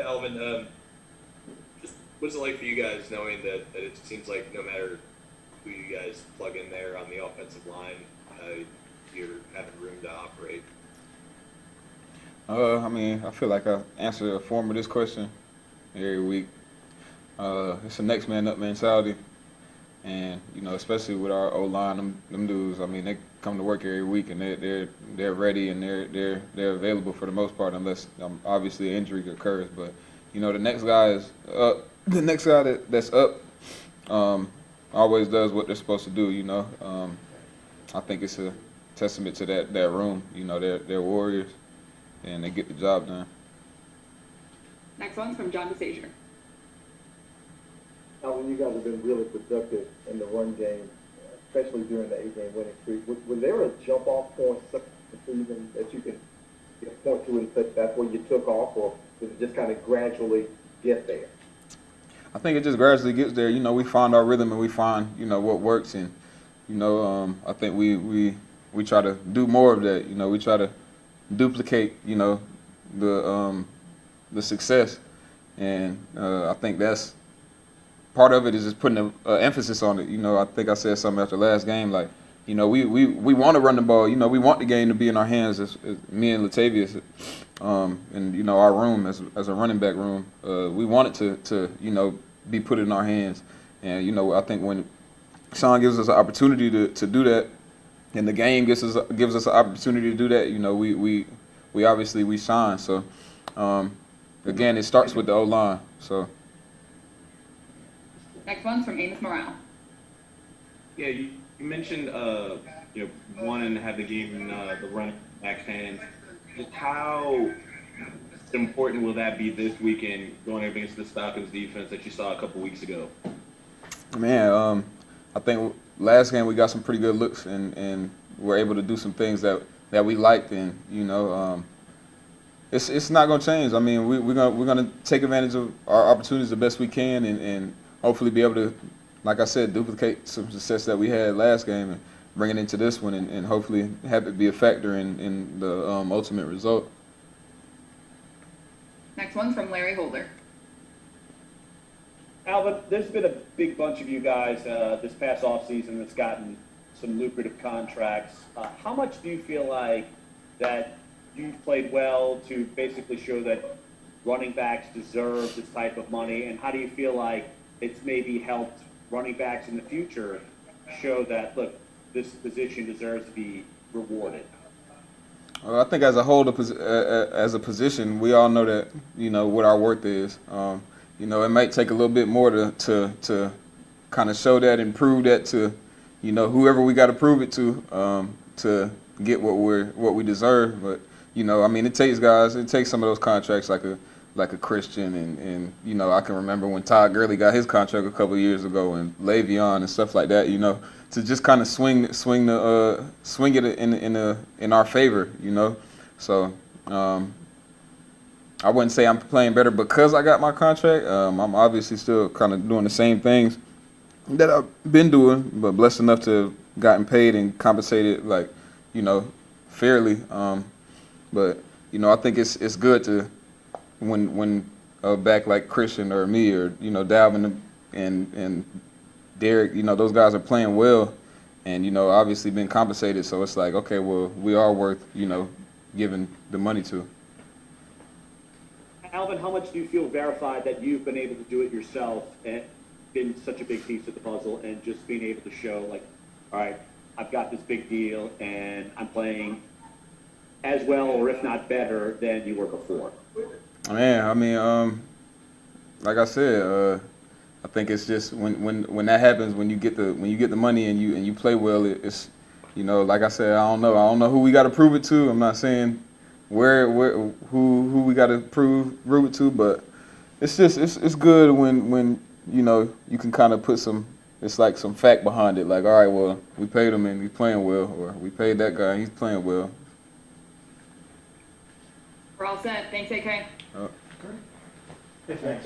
Alvin, just what's it like for you guys knowing that it seems like no matter who you guys plug in there on the offensive line, you're having room to operate? I mean, I feel like I answer a form of this question every week. It's a next man up mentality, and especially with our O line, them dudes. I mean, they come to work every week, and they're ready and they're available for the most part, unless obviously an injury occurs. But the next guy is up. The next guy that's up always does what they're supposed to do. I think it's a testament to that room. They're warriors, and they get the job done. Next one's from John DeSager. Alvin, you guys have been really productive in the run game, especially during the 8-game winning streak. Was there a jump-off point in the season that you can point to and say that's where you took off, or did it just kind of gradually get there? I think it just gradually gets there. We find our rhythm and we find what works, and I think we try to do more of that. We try to duplicate the success, and I think that's part of it is just putting an emphasis on it. I think I said something after last game, like, we want to run the ball. We want the game to be in our hands, as me and Latavius, and our room as a running back room. We want it to be put in our hands, and I think when Sean gives us an opportunity to do that, and the game gives us an opportunity to do that, we obviously shine. So again, it starts with the O line. So. Next one's from Amos Morale. Yeah, you mentioned wanting to have the game in the running back's hands. Just how important will that be this weekend going against the Falcons defense that you saw a couple weeks ago? Man, I think last game we got some pretty good looks and were able to do some things that we liked, and it's not gonna change. I mean, we're gonna take advantage of our opportunities the best we can, and hopefully be able to, like I said, duplicate some success that we had last game and bring it into this one, and hopefully have it be a factor in the ultimate result. Next one's from Larry Holder. Alvin, there's been a big bunch of you guys this past offseason that's gotten some lucrative contracts. How much do you feel like that you've played well to basically show that running backs deserve this type of money, and how do you feel like it's maybe helped running backs in the future show that, look, this position deserves to be rewarded? I think as a whole, as a position, we all know that what our worth is. It might take a little bit more to kind of show that and prove that to whoever we got to prove it to get what we deserve. But I mean, it takes guys. It takes some of those contracts like a Christian, and I can remember when Todd Gurley got his contract a couple of years ago, and Le'Veon and stuff like that. To just kind of swing it in our favor. So I wouldn't say I'm playing better because I got my contract. I'm obviously still kind of doing the same things that I've been doing, but blessed enough to have gotten paid and compensated fairly. But I think it's good to when a back like Christian or me or Dalvin and Derek, those guys are playing well, and obviously been compensated. So it's like, okay, well, we are worth giving the money to. Alvin, how much do you feel verified that you've been able to do it yourself and been such a big piece of the puzzle, and just being able to show, like, all right, I've got this big deal and I'm playing as well or if not better than you were before? Man, I mean, like I said, I think it's just when that happens, when you get the money and you play well, it's like I said, I don't know who we got to prove it to. I'm not saying who we got to prove it to, but it's just it's good when you can kind of put some fact behind it. Like, all right, well, we paid him and he's playing well, or we paid that guy and he's playing well. We're all set. Thanks, AK. Uh, Thanks,